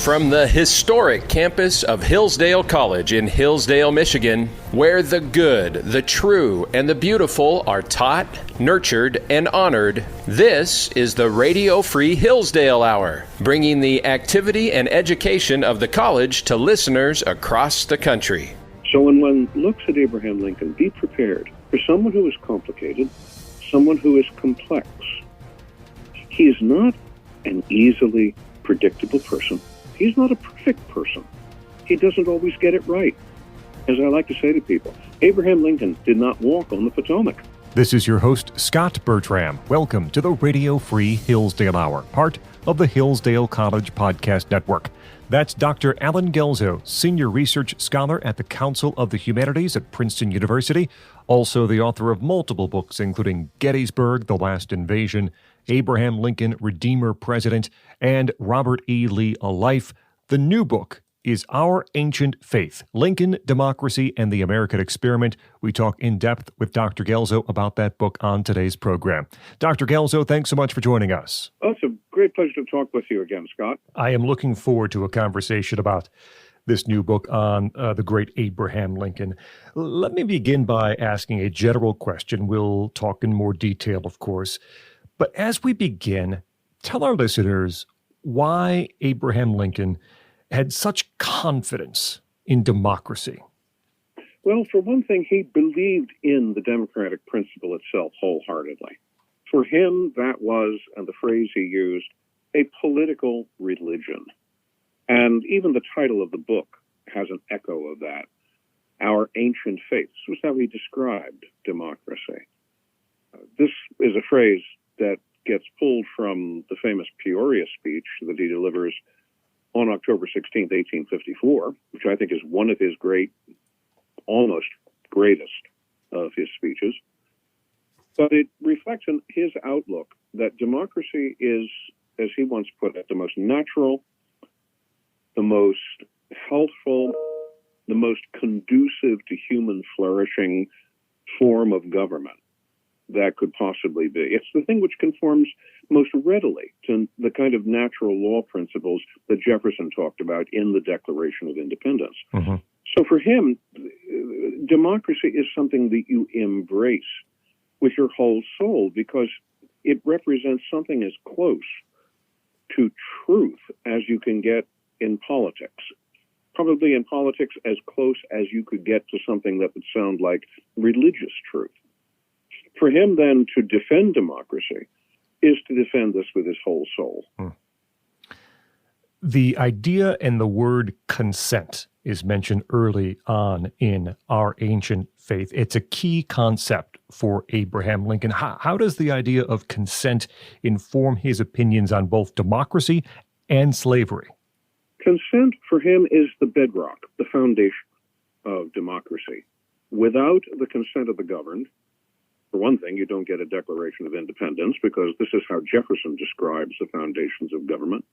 From the historic campus of Hillsdale College in Hillsdale, Michigan, where the good, the true, and the beautiful are taught, nurtured, and honored, this is the Radio Free Hillsdale Hour, bringing the activity and education of the college to listeners across the country. So when one looks at Abraham Lincoln, be prepared for someone who is complicated, someone who is complex. He is not an easily predictable person. He's not a perfect person. He doesn't always get it right. As I like to say to people, Abraham Lincoln did not walk on the Potomac. This is your host, Scot Bertram. Welcome to the Radio Free Hillsdale Hour, part of the Hillsdale College Podcast Network. That's Dr. Allen Guelzo, Senior Research Scholar at the Council of the Humanities at Princeton University, also the author of multiple books, including Gettysburg, The Last Invasion, Abraham Lincoln, Redeemer President, and Robert E. Lee, A Life. The new book is Our Ancient Faith, Lincoln, Democracy, and the American Experiment. We talk in depth with Dr. Guelzo about that book on today's program. Dr. Guelzo, thanks so much for joining us. Oh, it's a great pleasure to talk with you again, Scott. I am looking forward to a conversation about this new book on the great Abraham Lincoln. Let me begin by asking a general question. We'll talk in more detail, of course. But as we begin, tell our listeners why Abraham Lincoln had such confidence in democracy. Well, for one thing, he believed in the democratic principle itself wholeheartedly. For him, that was, and the phrase he used, a political religion. And even the title of the book has an echo of that. Our Ancient Faith. This was how he described democracy. This is a phrase that gets pulled from the famous Peoria speech that he delivers on October 16th, 1854, which I think is one of his almost greatest of his speeches. But it reflects on his outlook that democracy is, as he once put it, the most natural, the most healthful, the most conducive to human flourishing form of government that could possibly be. It's the thing which conforms most readily to the kind of natural law principles that Jefferson talked about in the Declaration of Independence. Mm-hmm. So for him, democracy is something that you embrace with your whole soul because it represents something as close to truth as you can get in politics. Probably in politics as close as you could get to something that would sound like religious truth. For him, then, to defend democracy is to defend this with his whole soul. The idea and the word consent is mentioned early on in Our Ancient Faith. It's a key concept for Abraham Lincoln. How does the idea of consent inform his opinions on both democracy and slavery? Consent for him is the bedrock, the foundation of democracy. Without the consent of the governed, for one thing, you don't get a Declaration of Independence because this is how Jefferson describes the foundations of government.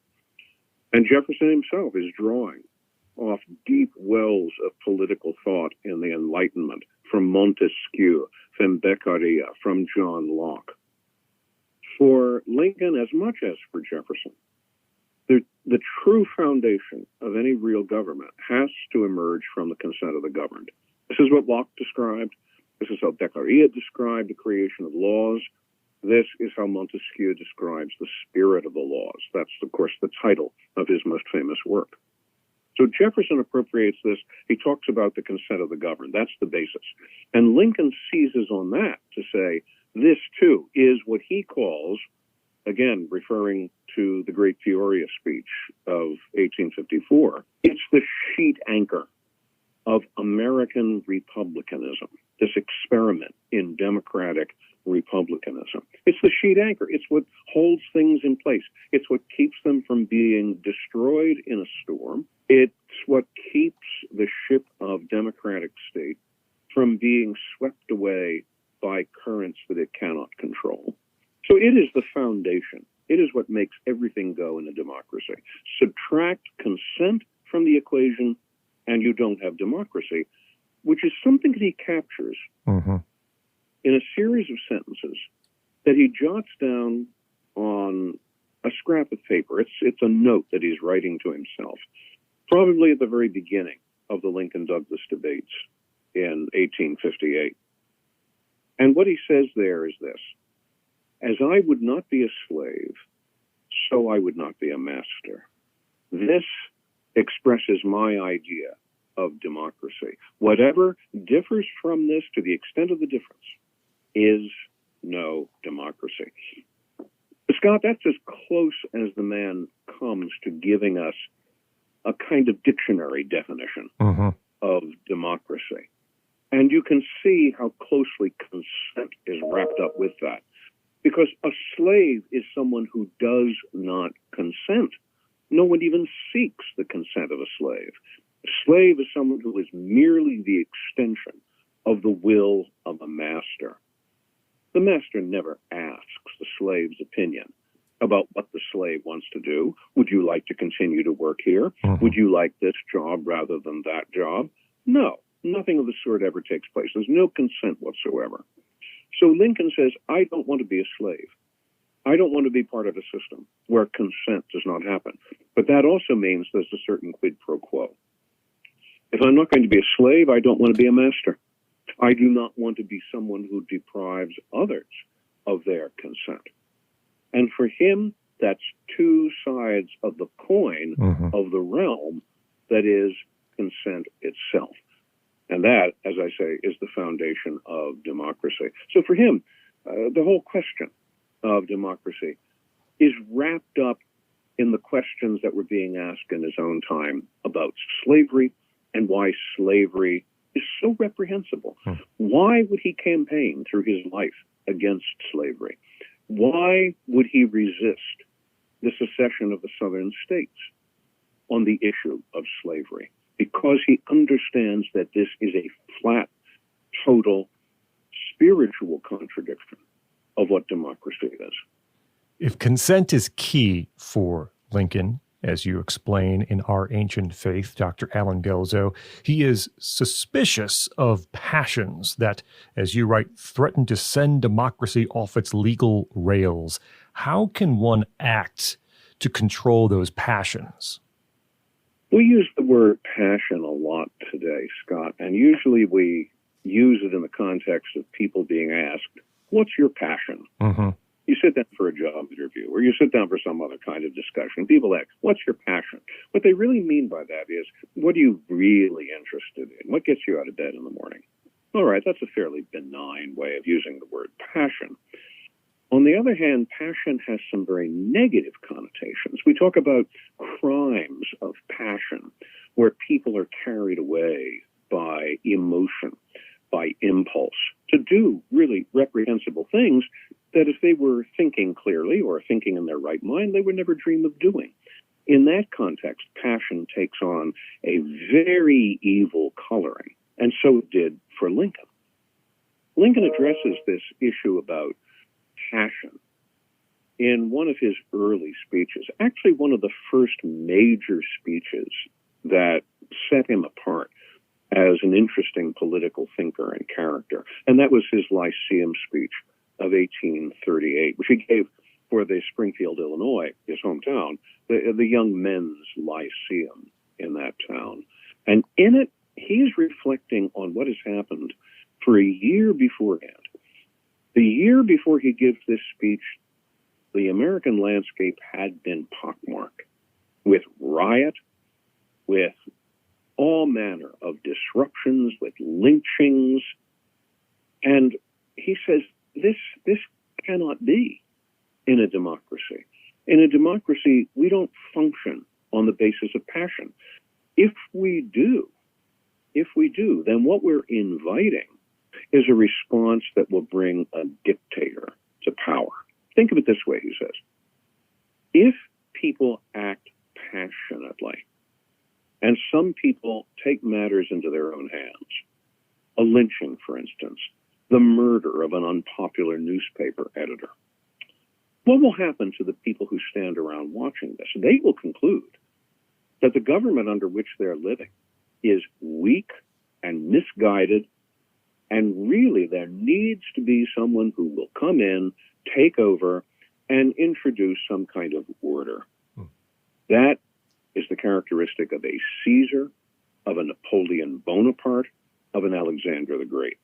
And Jefferson himself is drawing off deep wells of political thought in the Enlightenment from Montesquieu, from Beccaria, from John Locke. For Lincoln, as much as for Jefferson, the true foundation of any real government has to emerge from the consent of the governed. This is what Locke described. This is how Beccaria described the creation of laws. This is how Montesquieu describes the spirit of the laws. That's, of course, the title of his most famous work. So Jefferson appropriates this. He talks about the consent of the governed. That's the basis. And Lincoln seizes on that to say, this, too, is what he calls, again, referring to the great Peoria speech of 1854, it's the sheet anchor of American republicanism, this experiment in democratic republicanism. It's the sheet anchor. It's what holds things in place. It's what keeps them from being destroyed in a storm. It's what keeps the ship of democratic state from being swept away by currents that it cannot control. So it is the foundation. It is what makes everything go in a democracy. Subtract consent from the equation, and you don't have democracy, which is something that he captures in a series of sentences that he jots down on a scrap of paper. It's a note that he's writing to himself, probably at the very beginning of the Lincoln-Douglas debates in 1858. And what he says there is this: as I would not be a slave, so I would not be a master. This expresses my idea of democracy. Whatever differs from this, to the extent of the difference, is no democracy. Scott, that's as close as the man comes to giving us a kind of dictionary definition of democracy. And you can see how closely consent is wrapped up with that. Because a slave is someone who does not consent. No one even seeks the consent of a slave. A slave is someone who is merely the extension of the will of a master. The master never asks the slave's opinion about what the slave wants to do. Would you like to continue to work here? Would you like this job rather than that job? No, nothing of the sort ever takes place. There's no consent whatsoever. So Lincoln says, I don't want to be a slave. I don't want to be part of a system where consent does not happen. But that also means there's a certain quid pro quo. If I'm not going to be a slave, I don't want to be a master. I do not want to be someone who deprives others of their consent. And for him, that's two sides of the coin of the realm that is consent itself. And that, as I say, is the foundation of democracy. So for him, the whole question of democracy is wrapped up in the questions that were being asked in his own time about slavery and why slavery is so reprehensible. Why would he campaign through his life against slavery? Why would he resist the secession of the southern states on the issue of slavery? Because he understands that this is a flat, total, spiritual contradiction of what democracy is. If consent is key for Lincoln, as you explain in Our Ancient Faith, Dr. Allen Guelzo, he is suspicious of passions that, as you write, threaten to send democracy off its legal rails. How can one act to control those passions? We use the word passion a lot today, Scott, and usually we use it in the context of people being asked, what's your passion? You sit down for a job interview or you sit down for some other kind of discussion. People ask, what's your passion? What they really mean by that is, what are you really interested in? What gets you out of bed in the morning? All right, that's a fairly benign way of using the word passion. On the other hand, passion has some very negative connotations. We talk about crimes of passion, where people are carried away by emotion, by impulse, to do really reprehensible things that if they were thinking clearly or thinking in their right mind, they would never dream of doing. In that context, passion takes on a very evil coloring, and so it did for Lincoln. Lincoln addresses this issue about passion in one of his early speeches, actually one of the first major speeches that set him apart as an interesting political thinker and character. And that was his Lyceum speech of 1838, which he gave for the Springfield, Illinois, his hometown, the Young Men's Lyceum in that town. And in it, he's reflecting on what has happened for a year beforehand. The year before he gives this speech, the American landscape had been pockmarked with riot, with all manner of disruptions, with lynchings. And he says, this cannot be in a democracy. In a democracy, we don't function on the basis of passion. If we do, then what we're inviting is a response that will bring a dictator to power. Think of it this way, he says. If people act passionately, and some people take matters into their own hands, a lynching, for instance, the murder of an unpopular newspaper editor, what will happen to the people who stand around watching this? They will conclude that the government under which they're living is weak and misguided, and really there needs to be someone who will come in, take over, and introduce some kind of order. That is the characteristic of a Caesar, of a Napoleon Bonaparte, of an Alexander the Great.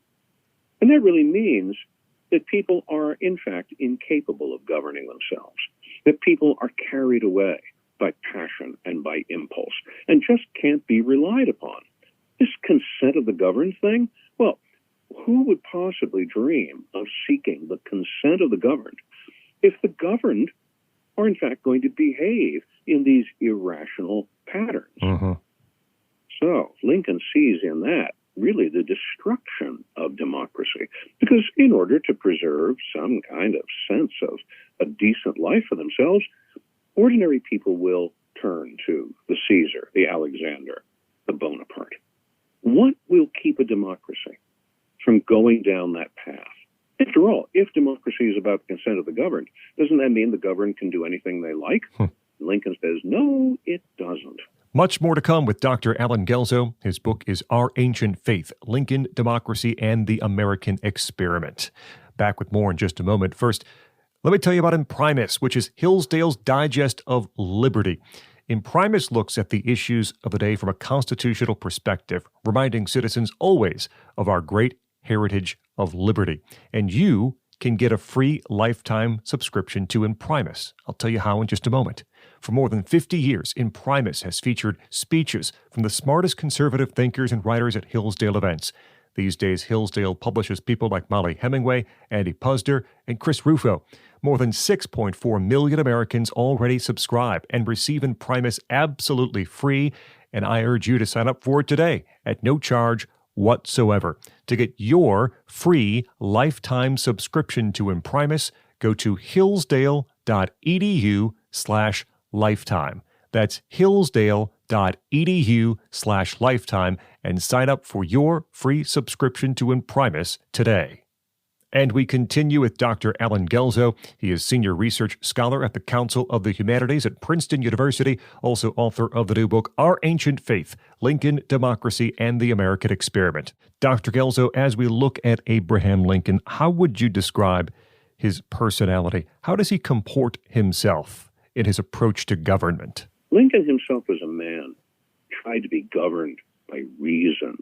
And that really means that people are, in fact, incapable of governing themselves, that people are carried away by passion and by impulse and just can't be relied upon. This consent of the governed thing, well, who would possibly dream of seeking the consent of the governed if the governed are, in fact, going to behave in these irrational patterns? Mm-hmm. So Lincoln sees in that really the destruction of democracy, because in order to preserve some kind of sense of a decent life for themselves, ordinary people will turn to the Caesar, the Alexander, the Bonaparte. What will keep a democracy from going down that path? After all, if democracy is about the consent of the governed, doesn't that mean the governed can do anything they like? Lincoln says, no, it doesn't. Much more to come with Dr. Allen Guelzo. His book is Our Ancient Faith, Lincoln, Democracy, and the American Experiment. Back with more in just a moment. First, let me tell you about Imprimis, which is Hillsdale's Digest of Liberty. Imprimis looks at the issues of the day from a constitutional perspective, reminding citizens always of our great heritage of liberty. And you can get a free lifetime subscription to Imprimis. I'll tell you how in just a moment. For more than 50 years, Imprimis has featured speeches from the smartest conservative thinkers and writers at Hillsdale events. These days, Hillsdale publishes people like Molly Hemingway, Andy Puzder, and Chris Rufo. More than 6.4 million Americans already subscribe and receive Imprimis absolutely free, and I urge you to sign up for it today at no charge whatsoever. To get your free lifetime subscription to Imprimis, go to hillsdale.edu/lifetime. That's hillsdale.edu/lifetime and sign up for your free subscription to Imprimis today. And we continue with Dr. Allen Guelzo. He is Senior Research Scholar at the Council of the Humanities at Princeton University, also author of the new book, Our Ancient Faith, Lincoln, Democracy, and the American Experiment. Dr. Guelzo, as we look at Abraham Lincoln, how would you describe his personality? How does he comport himself in his approach to government? Lincoln himself was a man who tried to be governed by reason.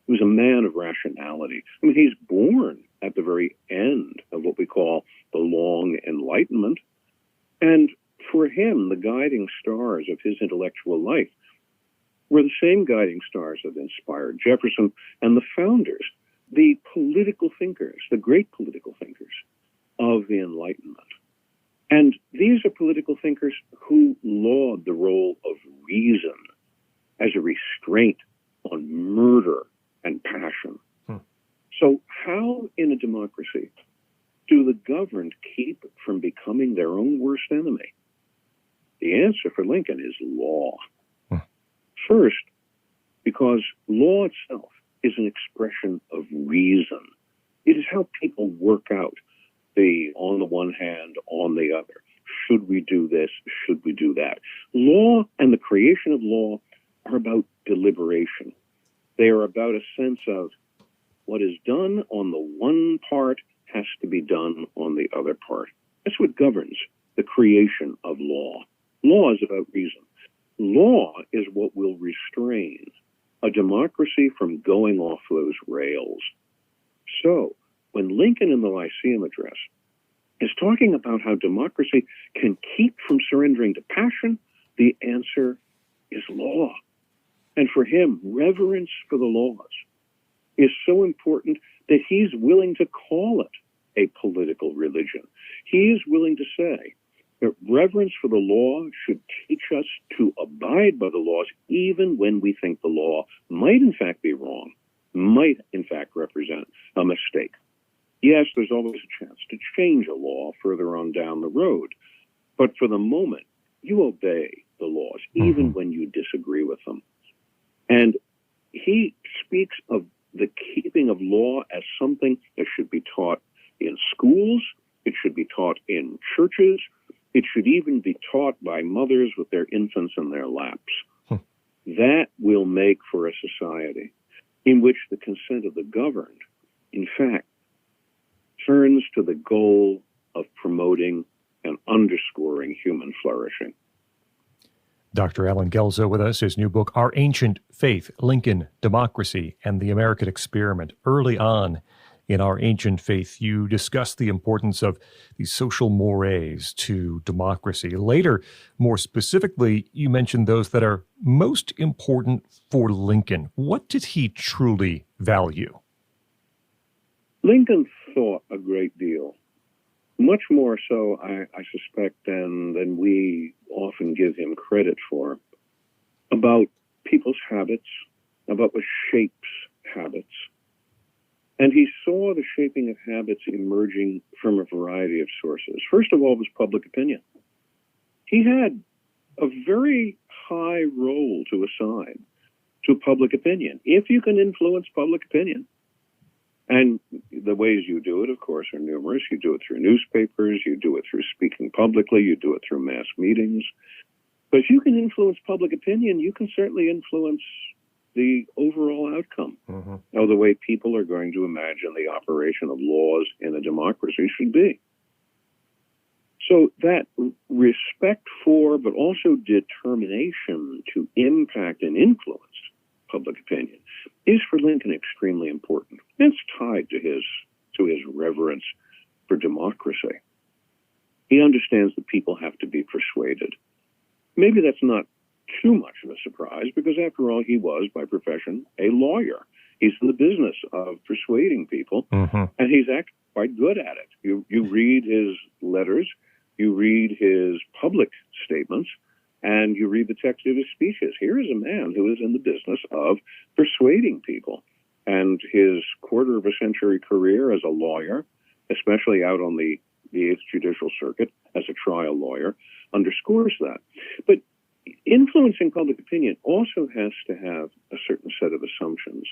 He was a man of rationality. I mean, he's born at the very end of what we call the Long Enlightenment. And for him, the guiding stars of his intellectual life were the same guiding stars that inspired Jefferson and the founders, the political thinkers, the great political thinkers of the Enlightenment. And these are political thinkers who laud the role of reason as a restraint on murder and passion. So how in a democracy do the governed keep from becoming their own worst enemy? The answer for Lincoln is law. First, because law itself is an expression of reason. It is how people work out the on the one hand, on the other. Should we do this? Should we do that? Law and the creation of law are about deliberation. They are about a sense of what is done on the one part has to be done on the other part. That's what governs the creation of law. Law is about reason. Law is what will restrain a democracy from going off those rails. So, when Lincoln in the Lyceum Address is talking about how democracy can keep from surrendering to passion, the answer is law. And for him, reverence for the laws is so important that he's willing to call it a political religion. He is willing to say that reverence for the law should teach us to abide by the laws even when we think the law might in fact be wrong, might in fact represent a mistake. Yes, there's always a chance to change a law further on down the road, but for the moment, you obey the laws even when you disagree with them. And he speaks of the keeping of law as something that should be taught in schools, it should be taught in churches, it should even be taught by mothers with their infants in their laps. That will make for a society in which the consent of the governed, in fact, turns to the goal of promoting an enduring human flourishing. Dr. Allen Guelzo with us, his new book, Our Ancient Faith, Lincoln, Democracy, and the American Experiment. Early on in Our Ancient Faith, you discuss the importance of these social mores to democracy. Later, more specifically, you mentioned those that are most important for Lincoln. What did he truly value? Lincoln thought a great deal, much more so, I suspect, than we often give him credit for, about people's habits, about what shapes habits. And he saw the shaping of habits emerging from a variety of sources. First of all was public opinion. He had a very high role to assign to public opinion. If you can influence public opinion, and the ways you do it, of course, are numerous. You do it through newspapers, you do it through speaking publicly, you do it through mass meetings. But if you can influence public opinion, you can certainly influence the overall outcome of the way people are going to imagine the operation of laws in a democracy should be. So that respect for, but also determination to impact and influence public opinion is for Lincoln extremely important. It's tied to his reverence for democracy. He understands that people have to be persuaded. Maybe that's not too much of a surprise, because after all, he was, by profession, a lawyer. He's in the business of persuading people, and he's actually quite good at it. You read his letters, you read his public statements, and you read the text of his speeches. Here is a man who is in the business of persuading people. And his quarter of a century career as a lawyer, especially out on the 8th Judicial Circuit as a trial lawyer, underscores that. But influencing public opinion also has to have a certain set of assumptions.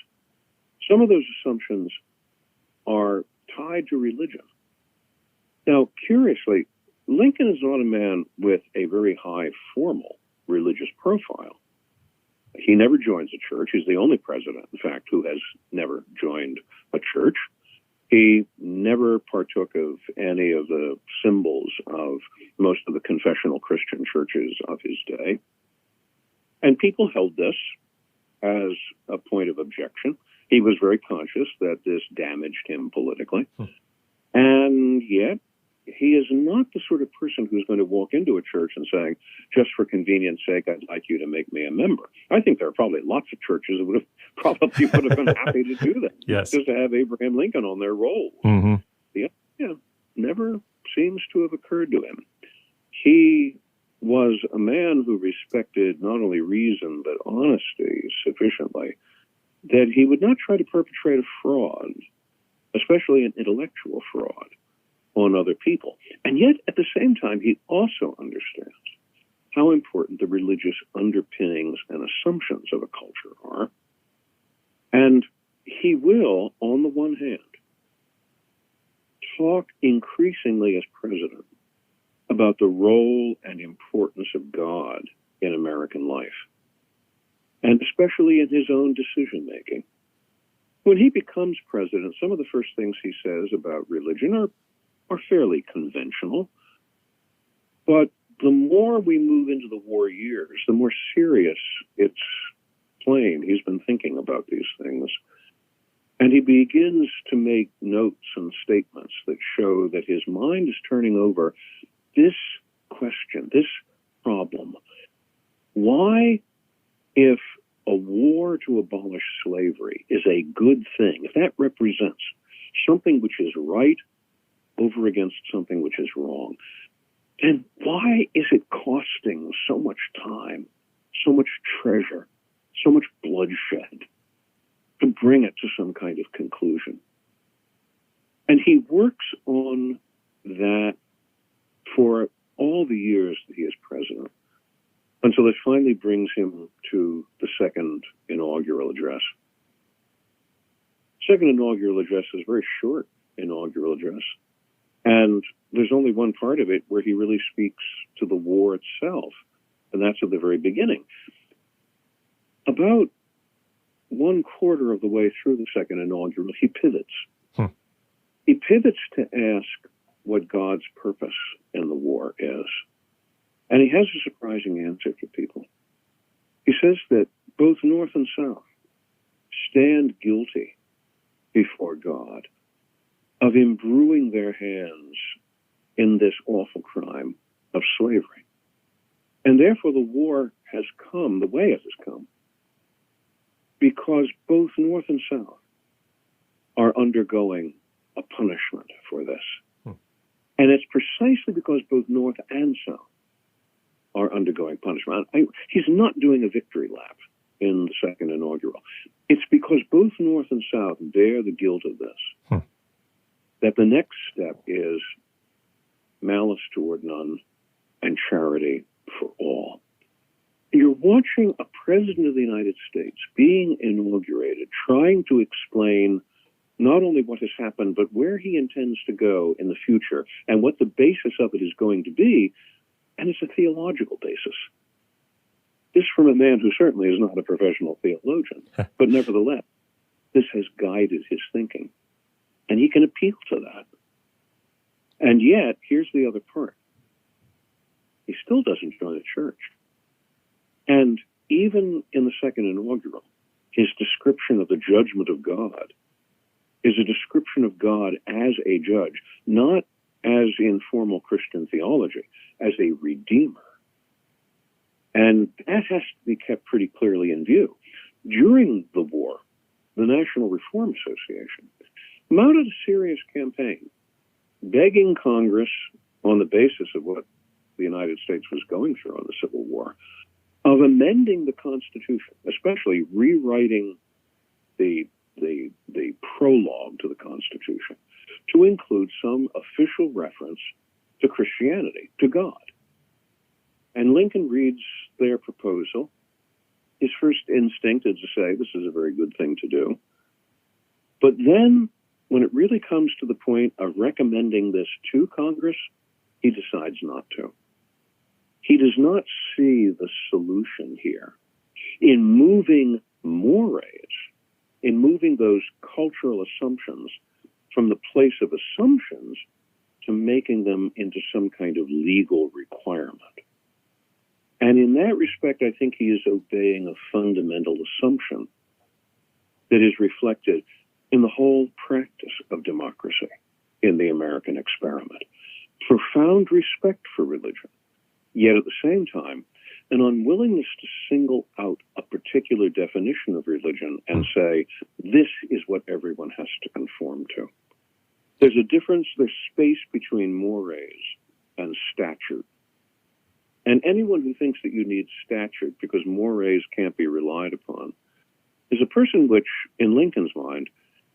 Some of those assumptions are tied to religion. Now, curiously, Lincoln is not a man with a very high formal religious profile. He never joins a church. He's the only president, in fact, who has never joined a church. He never partook of any of the symbols of most of the confessional Christian churches of his day. And people held this as a point of objection. He was very conscious that this damaged him politically. And yet, he is not the sort of person who's going to walk into a church and saying, just for convenience sake, I'd like you to make me a member. I think there are probably lots of churches that would have been happy to do that. Yes. Just to have Abraham Lincoln on their roll. The idea never seems to have occurred to him. He was a man who respected not only reason, but honesty sufficiently that he would not try to perpetrate a fraud, especially an intellectual fraud, on other people. And yet, at the same time, he also understands how important the religious underpinnings and assumptions of a culture are. And he will, on the one hand, talk increasingly as president about the role and importance of God in American life, and especially in his own decision-making. When he becomes president, some of the first things he says about religion are fairly conventional, but the more we move into the war years, the more serious it's plain he's been thinking about these things. And he begins to make notes and statements that show that his mind is turning over this question, this problem. Why, if a war to abolish slavery is a good thing, if that represents something which is right over against something which is wrong, then why is it costing so much time, so much treasure, so much bloodshed to bring it to some kind of conclusion? And he works on that for all the years that he is president, until it finally brings him to the second inaugural address. Second inaugural address is a very short inaugural address. And there's only one part of it where he really speaks to the war itself, and that's at the very beginning. About 1/4 of the way through the second inaugural, he pivots. He pivots to ask what God's purpose in the war is. And he has a surprising answer for people. He says that both North and South stand guilty before God of imbruing their hands in this awful crime of slavery. And therefore the war has come the way it has come because both North and South are undergoing a punishment for this. And it's precisely because both North and South are undergoing punishment. He's not doing a victory lap in the second inaugural. It's because both North and South bear the guilt of this, that the next step is malice toward none and charity for all. You're watching a president of the United States being inaugurated, trying to explain not only what has happened, but where he intends to go in the future and what the basis of it is going to be. And it's a theological basis. This from a man who certainly is not a professional theologian, but nevertheless, this has guided his thinking. And he can appeal to that. And yet, here's the other part. He still doesn't join the church. And even in the second inaugural, his description of the judgment of God is a description of God as a judge, not as in formal Christian theology, as a redeemer. And that has to be kept pretty clearly in view. During the war, the National Reform Association mounted a serious campaign begging Congress, on the basis of what the United States was going through in the Civil War, of amending the Constitution, especially rewriting the prologue to the Constitution, to include some official reference to Christianity, to God. And Lincoln reads their proposal. His first instinct is to say, this is a very good thing to do. But then, when it really comes to the point of recommending this to Congress, he decides not to. He does not see the solution here in moving mores, in moving those cultural assumptions from the place of assumptions to making them into some kind of legal requirement. And in that respect, I think he is obeying a fundamental assumption that is reflected in the whole practice of democracy in the American experiment. Profound respect for religion, yet at the same time, an unwillingness to single out a particular definition of religion and say, this is what everyone has to conform to. There's a difference, there's space between mores and statute. And anyone who thinks that you need statute because mores can't be relied upon is a person which, in Lincoln's mind,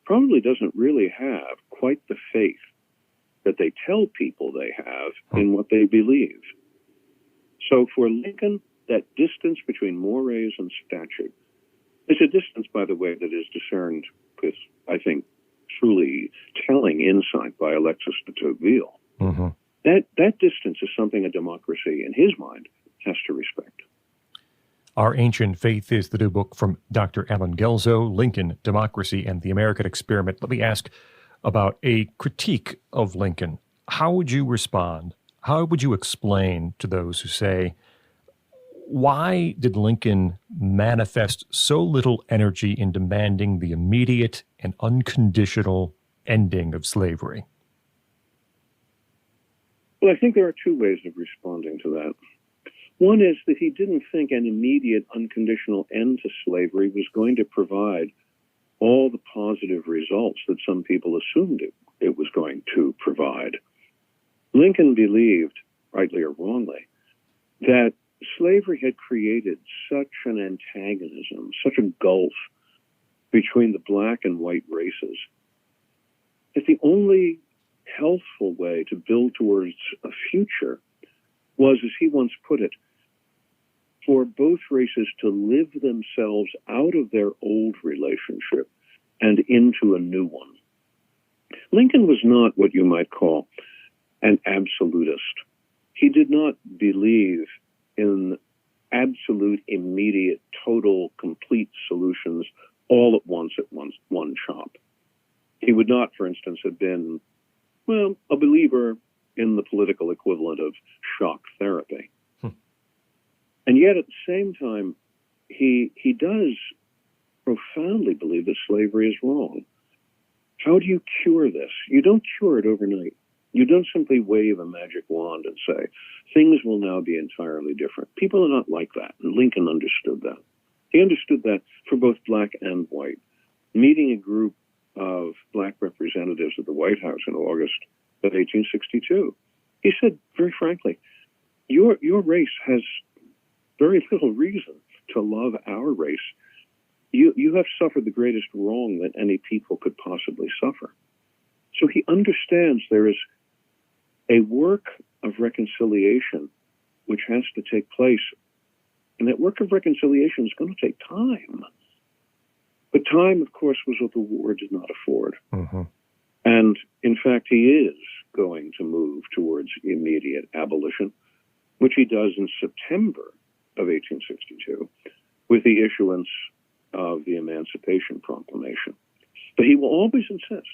probably doesn't really have quite the faith that they tell people they have in what they believe. So for Lincoln, that distance between mores and statute is a distance, by the way, that is discerned with, I think, truly telling insight by Alexis de Tocqueville. Mm-hmm. That distance is something a democracy, in his mind, has to respect. Our Ancient Faith is the new book from Dr. Allen Guelzo, Lincoln, Democracy, and the American Experiment. Let me ask about a critique of Lincoln. How would you respond? How would you explain to those who say, why did Lincoln manifest so little energy in demanding the immediate and unconditional ending of slavery? Well, I think there are two ways of responding to that. One is that he didn't think an immediate, unconditional end to slavery was going to provide all the positive results that some people assumed it was going to provide. Lincoln believed, rightly or wrongly, that slavery had created such an antagonism, such a gulf between the black and white races, that the only healthful way to build towards a future was, as he once put it, for both races to live themselves out of their old relationship and into a new one. Lincoln was not what you might call an absolutist. He did not believe in absolute, immediate, total, complete solutions all at once at one chop. He would not, for instance, have been, well, a believer in the political equivalent of shock therapy. And yet, at the same time, he does profoundly believe that slavery is wrong. How do you cure this? You don't cure it overnight. You don't simply wave a magic wand and say, things will now be entirely different. People are not like that, and Lincoln understood that. He understood that for both black and white. Meeting a group of black representatives at the White House in August of 1862, he said, very frankly, your race has very little reason to love our race. You have suffered the greatest wrong that any people could possibly suffer. So he understands there is a work of reconciliation which has to take place. And that work of reconciliation is going to take time. But time, of course, was what the war did not afford. Mm-hmm. And in fact, he is going to move towards immediate abolition, which he does in September of 1862 with the issuance of the Emancipation Proclamation. But he will always insist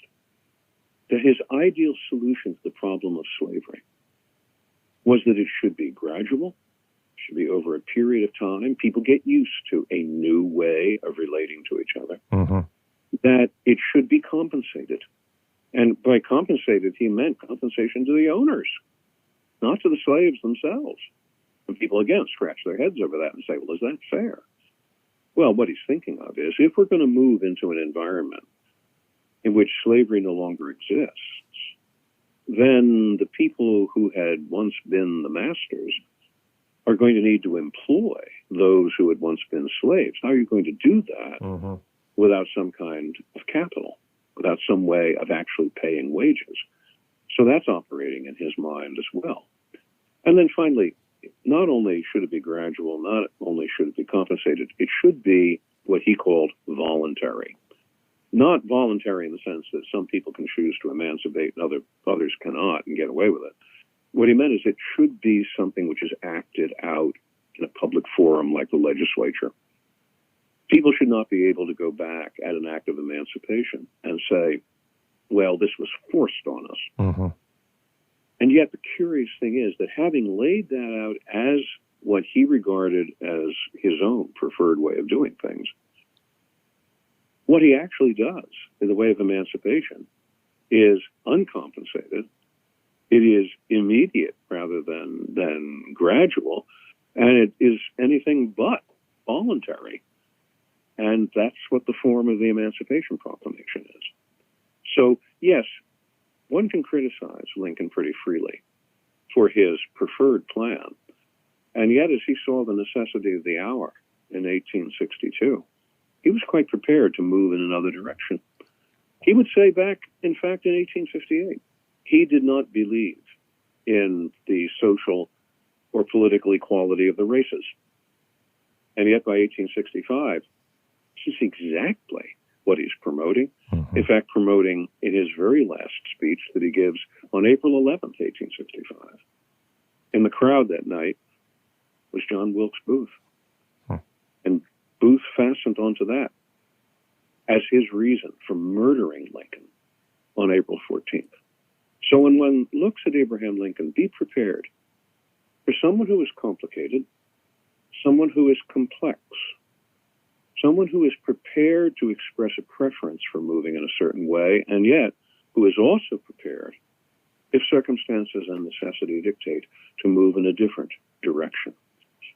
that his ideal solution to the problem of slavery was that it should be gradual, should be over a period of time. People get used to a new way of relating to each other. Mm-hmm. That it should be compensated. And by compensated, he meant compensation to the owners, not to the slaves themselves. And people, again, scratch their heads over that and say, well, is that fair? Well, what he's thinking of is, if we're going to move into an environment in which slavery no longer exists, then the people who had once been the masters are going to need to employ those who had once been slaves. How are you going to do that without some kind of capital, without some way of actually paying wages? So that's operating in his mind as well. And then finally, not only should it be gradual, not only should it be compensated, it should be what he called voluntary. Not voluntary in the sense that some people can choose to emancipate and others cannot and get away with it. What he meant is it should be something which is acted out in a public forum like the legislature. People should not be able to go back at an act of emancipation and say, well, this was forced on us. Mm-hmm. And yet the curious thing is that having laid that out as what he regarded as his own preferred way of doing things, what he actually does in the way of emancipation is uncompensated. It is immediate rather than gradual, and it is anything but voluntary. And that's what the form of the Emancipation Proclamation is. So, yes, one can criticize Lincoln pretty freely for his preferred plan. And yet, as he saw the necessity of the hour in 1862, he was quite prepared to move in another direction. He would say back, in fact, in 1858, he did not believe in the social or political equality of the races. And yet, by 1865, this is exactly what he's promoting. Mm-hmm. In fact, promoting in his very last speech that he gives on April 11th, 1865. In the crowd that night was John Wilkes Booth. And Booth fastened onto that as his reason for murdering Lincoln on April 14th. So when one looks at Abraham Lincoln, be prepared for someone who is complicated, someone who is complex, someone who is prepared to express a preference for moving in a certain way, and yet who is also prepared, if circumstances and necessity dictate, to move in a different direction.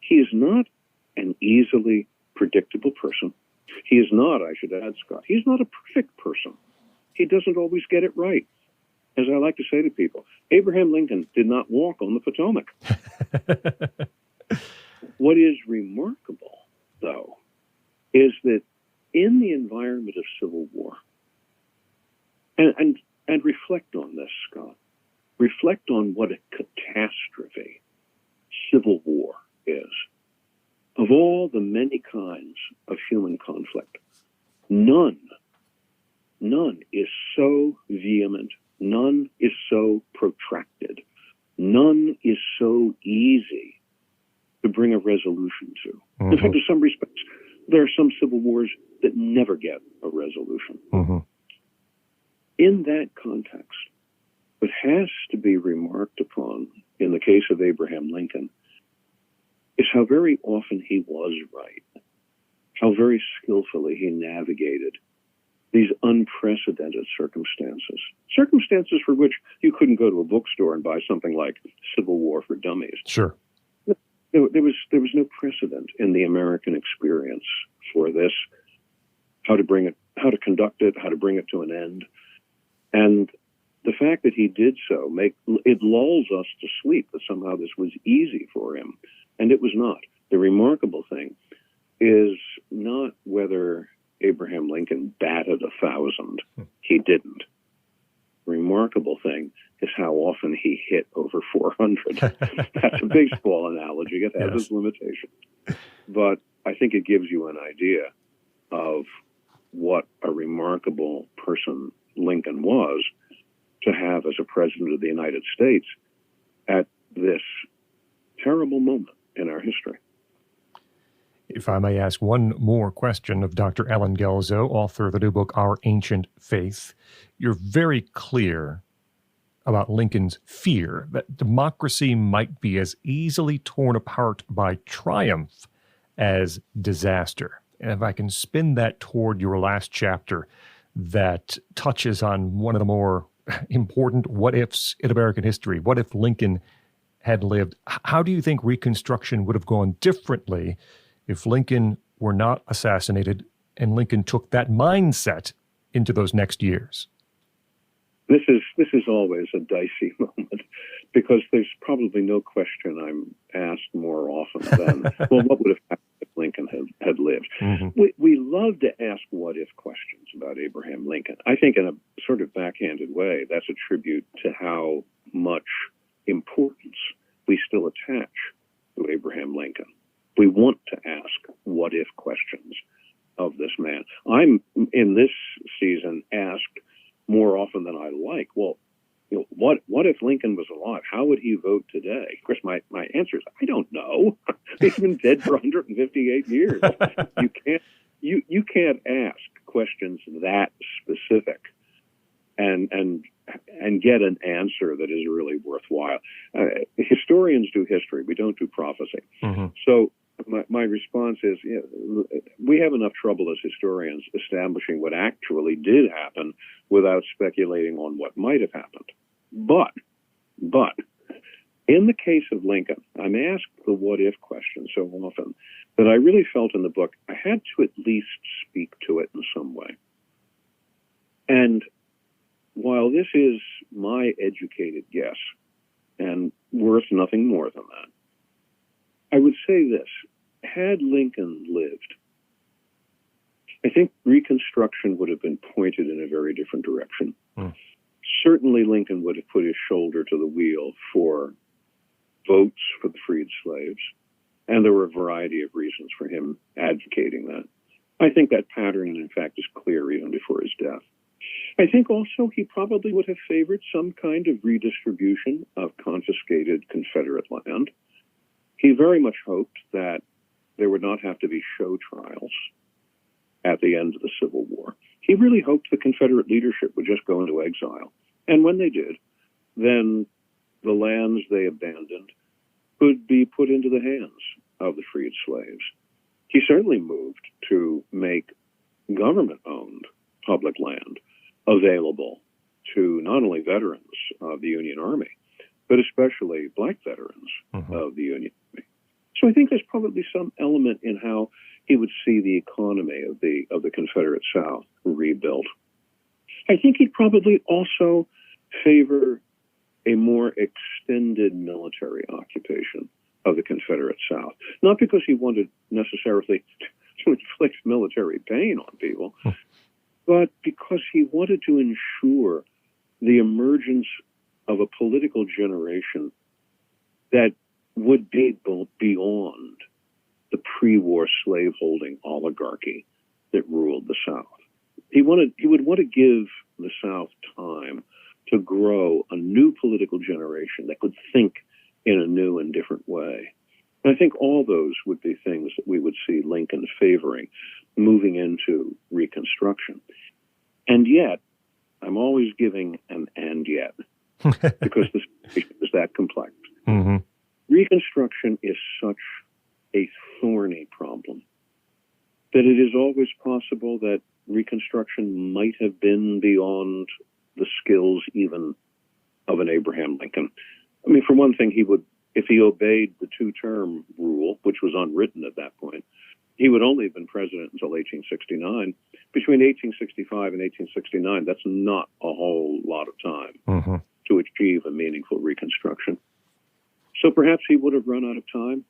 He is not an easily predictable person. He is not, I should add, Scott, he's not a perfect person. He doesn't always get it right. As I like to say to people, Abraham Lincoln did not walk on the Potomac. What is remarkable, though, is that in the environment of civil war, and reflect on this, Scott, reflect on what a catastrophe civil war is. Of all the many kinds of human conflict, none is so vehement, none is so protracted, none is so easy to bring a resolution to. Mm-hmm. In fact, in some respects, there are some civil wars that never get a resolution. Mm-hmm. In that context, what has to be remarked upon in the case of Abraham Lincoln is is how very often he was right, how very skillfully he navigated these unprecedented circumstances for which you couldn't go to a bookstore and buy something like Civil War for Dummies. Sure. There was no precedent in the American experience for this, how to conduct it, how to bring it to an end. And the fact that he did so, it lulls us to sleep that somehow this was easy for him. And it was not. The remarkable thing is not whether Abraham Lincoln batted 1,000. He didn't. The remarkable thing is how often he hit over 400. That's a baseball analogy. It has its limitations. But I think it gives you an idea of what a remarkable person Lincoln was to have as a president of the United States at this terrible moment in our history. If I may ask one more question of Dr. Allen Guelzo, author of the new book, Our Ancient Faith. You're very clear about Lincoln's fear that democracy might be as easily torn apart by triumph as disaster. And if I can spin that toward your last chapter that touches on one of the more important what-ifs in American history, what if Lincoln had lived? How do you think Reconstruction would have gone differently if Lincoln were not assassinated and Lincoln took that mindset into those next years? This is always a dicey moment because there's probably no question I'm asked more often than, well, what would have happened if Lincoln had lived? Mm-hmm. We love to ask what-if questions about Abraham Lincoln. I think in a sort of backhanded way, that's a tribute to how much importance we still attach to Abraham Lincoln. We want to ask what-if questions of this man. I'm, in this season, asked more often than I like, well, what if Lincoln was alive? How would he vote today? Of course, my answer is, I don't know. He's been dead for 158 years. You can't ask questions that specific and get an answer that is really worthwhile. Historians do history. We don't do prophecy. Mm-hmm. So my response is, we have enough trouble as historians establishing what actually did happen without speculating on what might have happened. But in the case of Lincoln, I'm asked the what-if question so often that I really felt in the book I had to at least speak to it in some way. And while this is my educated guess and worth nothing more than that, I would say this: had Lincoln lived, I think Reconstruction would have been pointed in a very different direction. Certainly Lincoln would have put his shoulder to the wheel for votes for the freed slaves, and there were a variety of reasons for him advocating that. I think that pattern, in fact, is clear even before his death. I think also he probably would have favored some kind of redistribution of confiscated Confederate land. He very much hoped that there would not have to be show trials at the end of the Civil War. He really hoped the Confederate leadership would just go into exile. And when they did, then the lands they abandoned could be put into the hands of the freed slaves. He certainly moved to make government-owned public land available to not only veterans of the Union Army, but especially black veterans of the Union Army. So I think there's probably some element in how he would see the economy of the Confederate South rebuilt. I think he'd probably also favor a more extended military occupation of the Confederate South, not because he wanted necessarily to inflict military pain on people, but because he wanted to ensure the emergence of a political generation that would be beyond the pre-war slaveholding oligarchy that ruled the South. He would want to give the South time to grow a new political generation that could think in a new and different way. And I think all those would be things that we would see Lincoln favoring moving into Reconstruction. And yet, I'm always giving an and yet, because the situation is that complex. Mm-hmm. Reconstruction is such thorny problem, that it is always possible that Reconstruction might have been beyond the skills even of an Abraham Lincoln. I mean, for one thing, he would, if he obeyed the two-term rule, which was unwritten at that point, he would only have been president until 1869. Between 1865 and 1869, that's not a whole lot of time to achieve a meaningful Reconstruction. So perhaps he would have run out of time.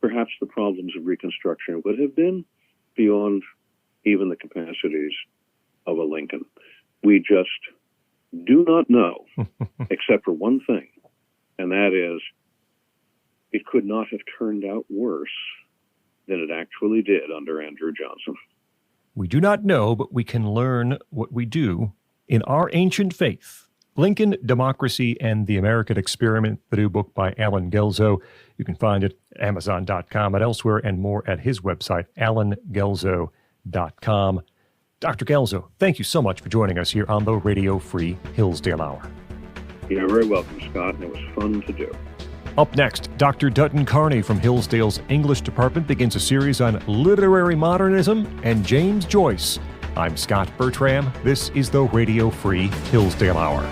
Perhaps the problems of Reconstruction would have been beyond even the capacities of a Lincoln. We just do not know, except for one thing, and that is it could not have turned out worse than it actually did under Andrew Johnson. We do not know, but we can learn what we do in Our Ancient Faith. Lincoln, Democracy, and the American Experiment, the new book by Allen Guelzo. You can find it at Amazon.com and elsewhere, and more at his website, allenguelzo.com. Dr. Guelzo, thank you so much for joining us here on the Radio Free Hillsdale Hour. You're very welcome, Scott, and it was fun to do. Up next, Dr. Dutton Kearney from Hillsdale's English Department begins a series on literary modernism and James Joyce. I'm Scot Bertram. This is the Radio Free Hillsdale Hour.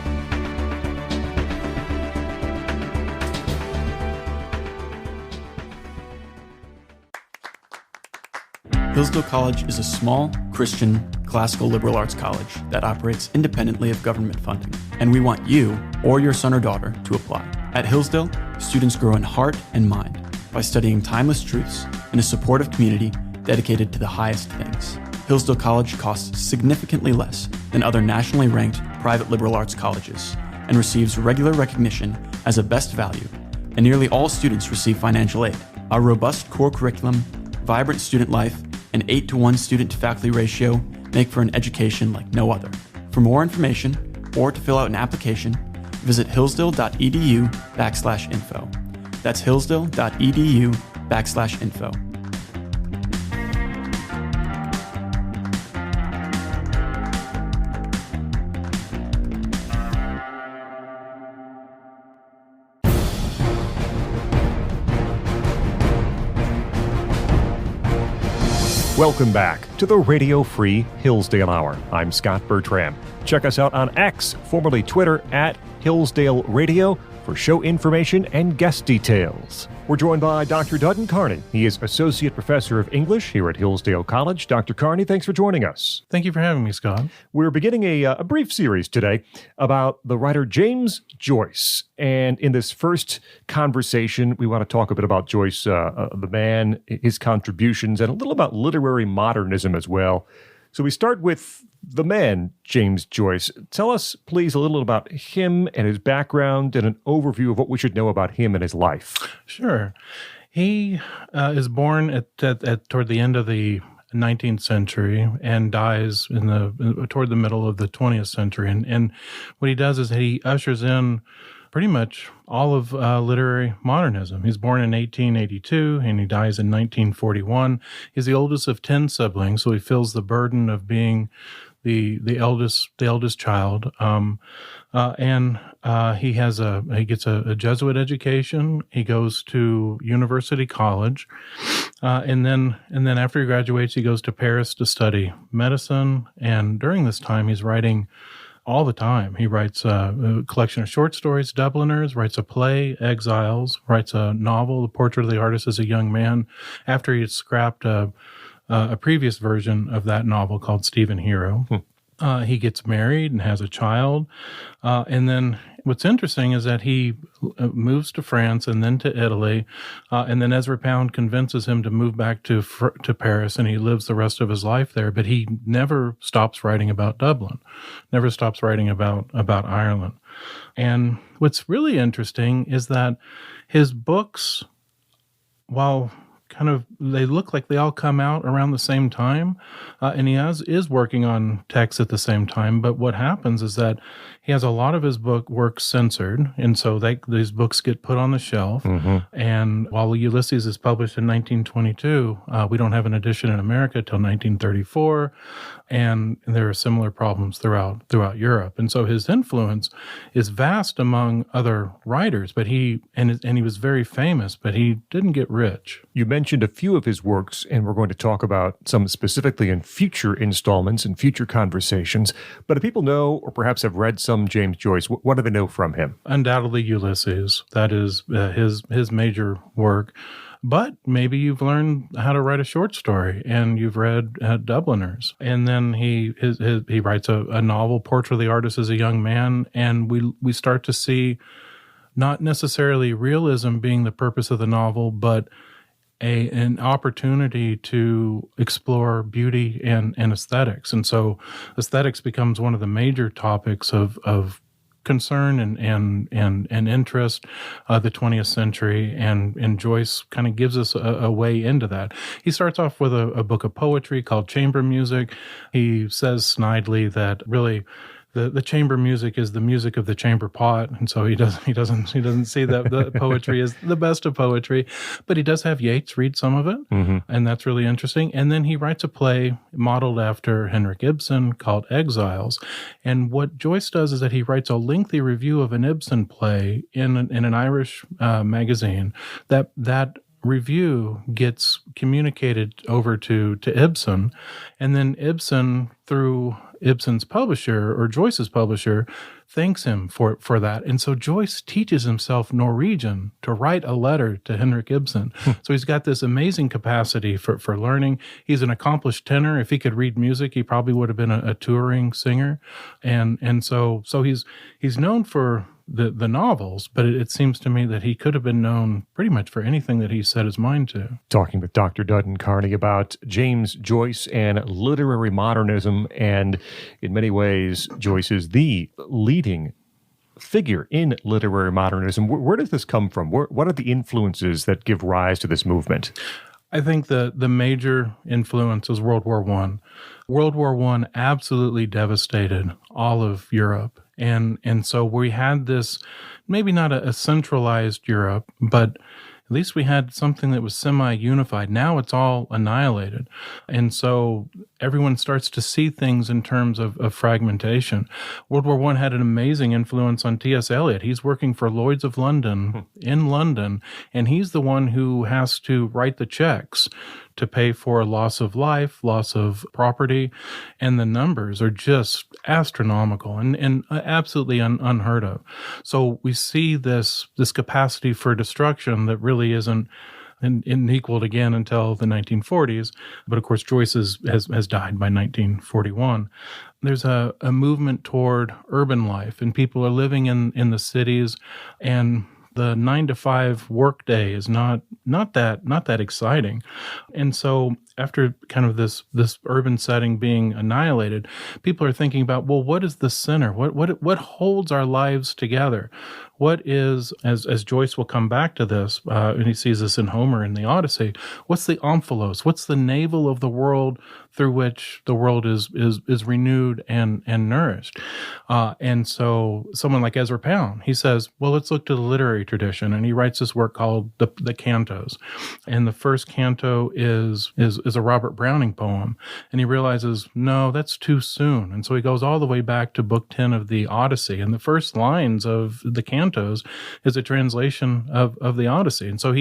Hillsdale College is a small, Christian, classical liberal arts college that operates independently of government funding, and we want you or your son or daughter to apply. At Hillsdale, students grow in heart and mind by studying timeless truths in a supportive community dedicated to the highest things. Hillsdale College costs significantly less than other nationally ranked private liberal arts colleges and receives regular recognition as a best value, and nearly all students receive financial aid. Our robust core curriculum, vibrant student life, and 8-to-1 student-to-faculty ratio make for an education like no other. For more information or to fill out an application, visit hillsdale.edu/info. That's hillsdale.edu/info. Welcome back to the Radio Free Hillsdale Hour. I'm Scot Bertram. Check us out on X, formerly Twitter, at Hillsdale Radio for show information and guest details. We're joined by Dr. Dutton Kearney. He is Associate Professor of English here at Hillsdale College. Dr. Kearney, thanks for joining us. Thank you for having me, Scott. We're beginning a brief series today about the writer James Joyce. And in this first conversation, we want to talk a bit about Joyce, the man, his contributions, and a little about literary modernism as well. So we start with the man, James Joyce. Tell us, please, a little about him and his background and an overview of what we should know about him and his life. Sure. He is born toward the end of the 19th century and dies toward the middle of the 20th century. And what he does is he ushers in pretty much all of literary modernism. He's born in 1882 and he dies in 1941. He's the oldest of 10 siblings, so he feels the burden of being the eldest child. He gets a Jesuit education. He goes to University College, and then after he graduates, he goes to Paris to study medicine. And during this time, he's writing all the time. He writes a collection of short stories, Dubliners, writes a play, Exiles, writes a novel, The Portrait of the Artist as a Young Man, after he had scrapped a previous version of that novel called Stephen Hero. He gets married and has a child. And then what's interesting is that he moves to France and then to Italy. And then Ezra Pound convinces him to move back to Paris, and he lives the rest of his life there. But he never stops writing about Dublin, never stops writing about Ireland. And what's really interesting is that his books, while they look like they all come out around the same time, and he is working on texts at the same time. But what happens is that he has a lot of his work censored, and so these books get put on the shelf. Mm-hmm. And while Ulysses is published in 1922, we don't have an edition in America till 1934, and there are similar problems throughout Europe. And so his influence is vast among other writers, but he was very famous, but he didn't get rich. You mentioned mentioned a few of his works, and we're going to talk about some specifically in future installments and future conversations. But if people know or perhaps have read some James Joyce, what do they know from him? Undoubtedly Ulysses. That is his major work. But maybe you've learned how to write a short story and you've read Dubliners. And then he writes a novel, Portrait of the Artist as a Young Man, and we start to see not necessarily realism being the purpose of the novel, but an opportunity to explore beauty and aesthetics. And so aesthetics becomes one of the major topics of concern and interest the 20th century, and Joyce kind of gives us a way into that. He starts off with a book of poetry called Chamber Music. He says snidely that really the chamber music is the music of the chamber pot, and so he doesn't see that the poetry is the best of poetry, but he does have Yeats read some of it, and that's really interesting. And then he writes a play modeled after Henrik Ibsen called Exiles, and what Joyce does is that he writes a lengthy review of an Ibsen play in an Irish magazine. That review gets communicated over to Ibsen, and then Ibsen, through Ibsen's publisher or Joyce's publisher, thanks him for that. And so Joyce teaches himself Norwegian to write a letter to Henrik Ibsen. So he's got this amazing capacity for learning. He's an accomplished tenor. If he could read music, he probably would have been a touring singer. And so he's known for the novels, but it seems to me that he could have been known pretty much for anything that he set his mind to. Talking with Dr. Dutton Kearney about James Joyce and literary modernism, and in many ways, Joyce is the leading figure in literary modernism. Where does this come from? What are the influences that give rise to this movement? I think the major influence is World War I. World War I absolutely devastated all of Europe. And so we had this, maybe not a centralized Europe, but at least we had something that was semi-unified. Now it's all annihilated. And so everyone starts to see things in terms of fragmentation. World War I had an amazing influence on T.S. Eliot. He's working for Lloyd's of London in London, and he's the one who has to write the checks to pay for loss of life, loss of property, and the numbers are just astronomical and absolutely unheard of. So we see this capacity for destruction that really isn't equaled again until the 1940s. But of course, Joyce has died by 1941. There's a movement toward urban life, and people are living in the cities, and the 9-to-5 workday is not that exciting. And so after kind of this urban setting being annihilated, people are thinking about, well, what is the center? What holds our lives together? What is, as Joyce will come back to this, and he sees this in Homer in the Odyssey, what's the omphalos? What's the navel of the world through which the world is renewed and nourished? And so someone like Ezra Pound, he says, well, let's look to the literary tradition. And he writes this work called the Cantos. And the first canto is a Robert Browning poem. And he realizes, no, that's too soon. And so he goes all the way back to Book 10 of the Odyssey. And the first lines of the Cantos is a translation of the Odyssey. And so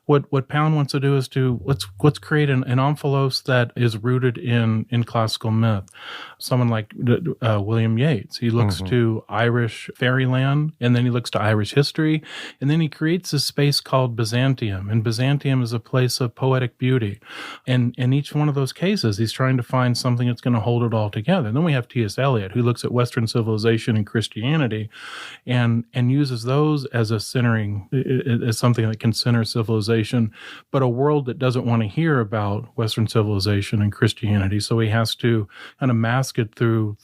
what Pound wants to do is let's create an omphalos that is rooted in classical myth. Someone like William Yeats, he looks to Irish fairyland, and then he looks to Irish history, and then he creates a space called Byzantium. And Byzantium is a place of poetic beauty. And in each one of those cases, he's trying to find something that's going to hold it all together. And then we have T.S. Eliot, who looks at Western civilization and Christianity and uses those as a centering, as something that can center civilization, but a world that doesn't want to hear about Western civilization and Christianity. So he has to kind of mask it through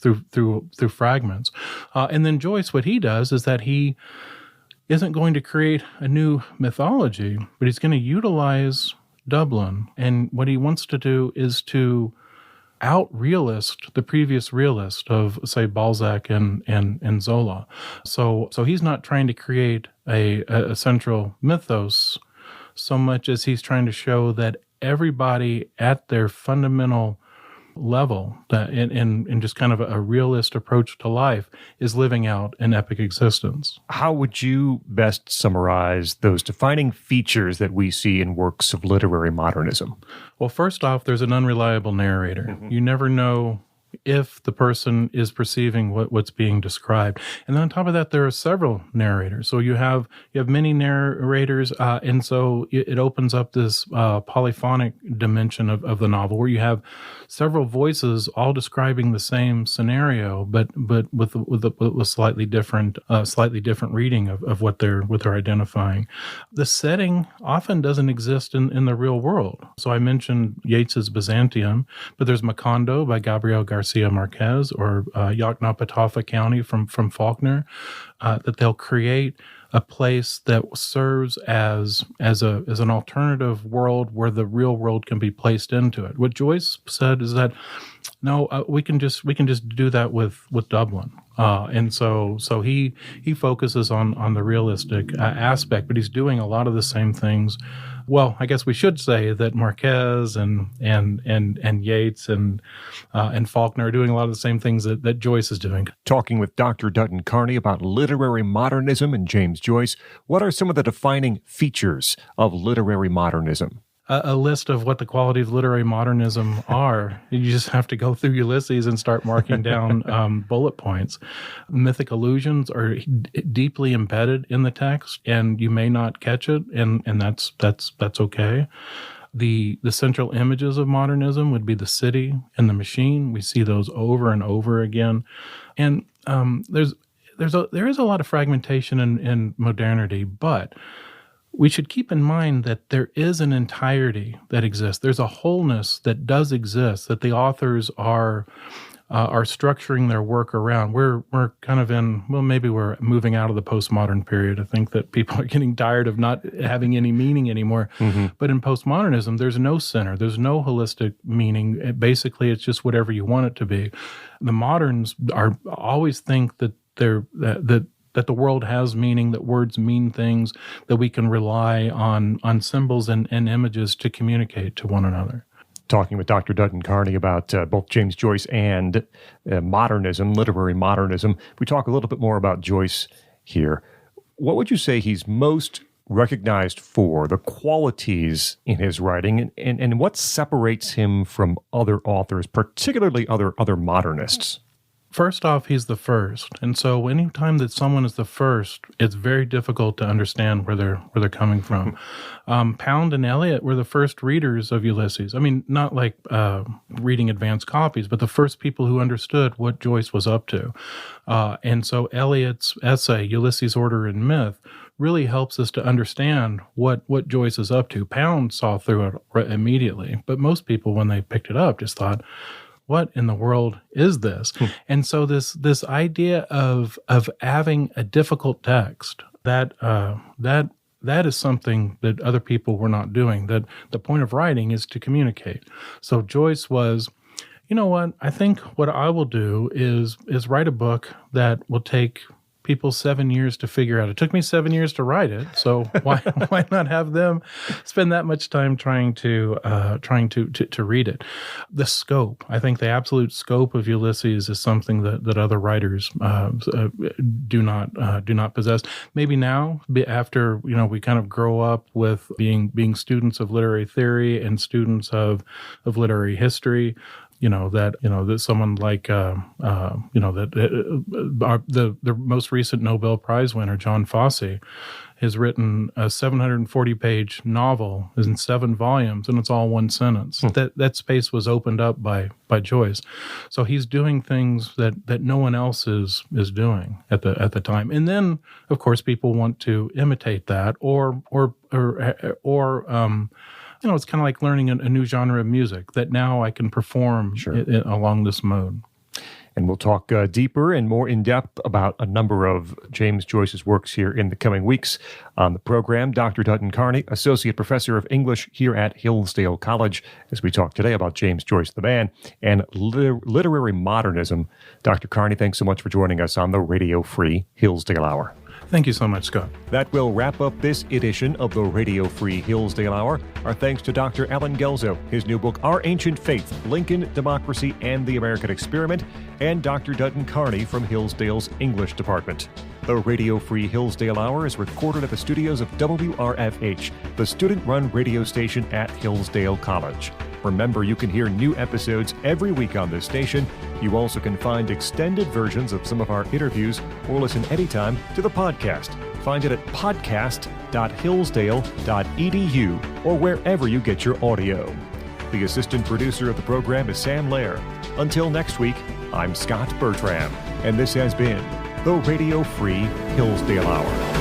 fragments. And then Joyce, what he does is that he isn't going to create a new mythology, but he's going to utilize Dublin. And what he wants to do is to out-realist the previous realist of, say, Balzac and Zola. So he's not trying to create a central mythos so much as he's trying to show that everybody at their fundamental level, that in just kind of a realist approach to life, is living out an epic existence. How would you best summarize those defining features that we see in works of literary modernism? Well, first off, there's an unreliable narrator. Mm-hmm. You never know if the person is perceiving what's being described. And then on top of that, there are several narrators. So you have many narrators, and so it opens up this polyphonic dimension of the novel, where you have several voices all describing the same scenario, but with a slightly different reading of what they're identifying. The setting often doesn't exist in the real world. So I mentioned Yeats's Byzantium, but there's Macondo by Gabriel Garcia Marquez, or Yoknapatawpha County from Faulkner, that they'll create a place that serves as an alternative world where the real world can be placed into it. What Joyce said is that no, we can just do that with Dublin, and so he focuses on the realistic aspect, but he's doing a lot of the same things. Well, I guess we should say that Marquez and Yeats and Faulkner are doing a lot of the same things that Joyce is doing. Talking with Dr. Dutton Kearney about literary modernism and James Joyce, what are some of the defining features of literary modernism? A list of what the qualities of literary modernism are. You just have to go through Ulysses and start marking down bullet points. Mythic allusions are deeply embedded in the text, and you may not catch it, and that's okay. The central images of modernism would be the city and the machine. We see those over and over again, and there is a lot of fragmentation in modernity, but we should keep in mind that there is an entirety that exists. There's a wholeness that does exist, that the authors are structuring their work around. We're kind of maybe we're moving out of the postmodern period. I think that people are getting tired of not having any meaning anymore. Mm-hmm. But in postmodernism, there's no center. There's no holistic meaning. Basically, it's just whatever you want it to be. The moderns always think that that the world has meaning, that words mean things, that we can rely on symbols and images to communicate to one another. Talking with Dr. Dutton Kearney about both James Joyce and modernism, literary modernism. We talk a little bit more about Joyce here. What would you say he's most recognized for, the qualities in his writing, and what separates him from other authors, particularly other modernists? First off, he's the first. And so anytime that someone is the first, it's very difficult to understand where they're coming from. Pound and Eliot were the first readers of Ulysses. I mean, not like reading advanced copies, but the first people who understood what Joyce was up to. And so Eliot's essay, Ulysses, Order and Myth, really helps us to understand what Joyce is up to. Pound saw through it immediately, but most people, when they picked it up, just thought, what in the world is this? And so this idea of having a difficult text, that is something that other people were not doing. That the point of writing is to communicate. So Joyce was, you know what? I think what I will do is write a book that will take people 7 years to figure out. It took me 7 years to write it, so why not have them spend that much time trying to read it? The scope, I think, the absolute scope of Ulysses is something that other writers do not possess. Maybe now, after we kind of grow up with being students of literary theory and students of literary history. That someone like the most recent Nobel Prize winner, John Fosse, has written a 740-page novel, is in 7 volumes, and it's all one sentence. That space was opened up by Joyce. So he's doing things that no one else is doing at the time. And then, of course, people want to imitate that, or it's kind of like learning a new genre of music that now I can perform along this mode. And we'll talk deeper and more in depth about a number of James Joyce's works here in the coming weeks on the program. Dr. Dutton Kearney, Associate Professor of English here at Hillsdale College, as we talk today about James Joyce, the man, and literary modernism. Dr. Kearney, thanks so much for joining us on the Radio Free Hillsdale Hour. Thank you so much, Scott. That will wrap up this edition of the Radio Free Hillsdale Hour. Our thanks to Dr. Allen Guelzo, his new book, Our Ancient Faith, Lincoln, Democracy, and the American Experiment, and Dr. Dutton Kearney from Hillsdale's English Department. The Radio Free Hillsdale Hour is recorded at the studios of WRFH, the student-run radio station at Hillsdale College. Remember, you can hear new episodes every week on this station. You also can find extended versions of some of our interviews or listen anytime to the podcast. Find it at podcast.hillsdale.edu or wherever you get your audio. The assistant producer of the program is Sam Lair. Until next week, I'm Scot Bertram, and this has been the Radio Free Hillsdale Hour.